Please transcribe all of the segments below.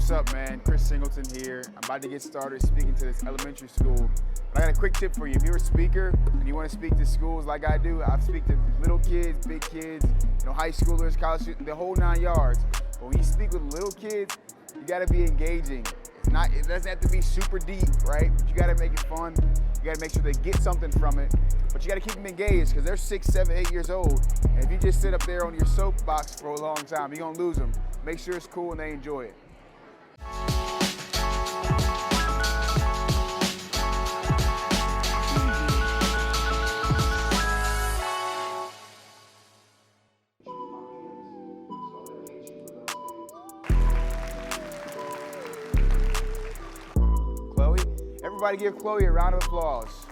What's up, man? Chris Singleton here. I'm about to get started speaking to this elementary school. But I got a quick tip for you. If you're a speaker and you want to speak to schools like I do, I speak to little kids, big kids, high schoolers, college students, the whole 9 yards. But when you speak with little kids, you got to be engaging. It doesn't have to be super deep, right? But you got to make it fun. You got to make sure they get something from it. But you got to keep them engaged because they're 6, 7, 8 years old. And if you just sit up there on your soapbox for a long time, you're going to lose them. Make sure it's cool and they enjoy it. Chloe? Everybody give Chloe a round of applause.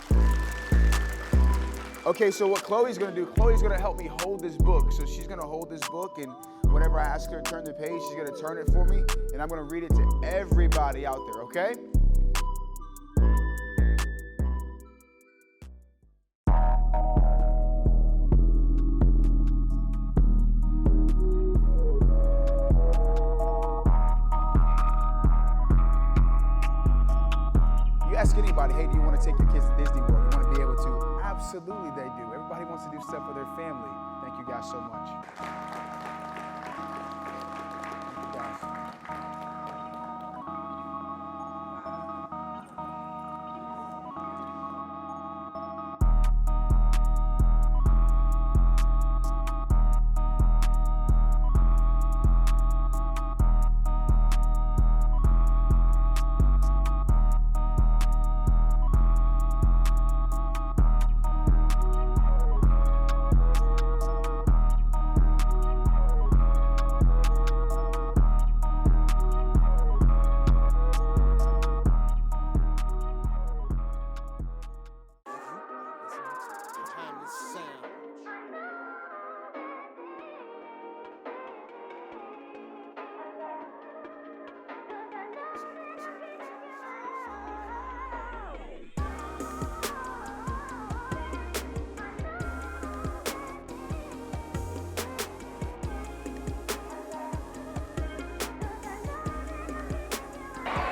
Okay, so what Chloe's gonna do, Chloe's gonna help me hold this book. So she's gonna hold this book, and whenever I ask her to turn the page, she's gonna turn it for me, and I'm gonna read it to everybody out there, okay? You ask anybody, hey, do you want to take your kids to Disney World? You want to be able to? Absolutely they do. Everybody wants to do stuff for their family. Thank you guys so much. Thank you guys.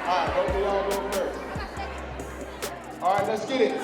All right, both of y'all go first. All right, let's get it.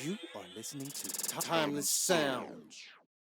You are listening to Timeless Sounds.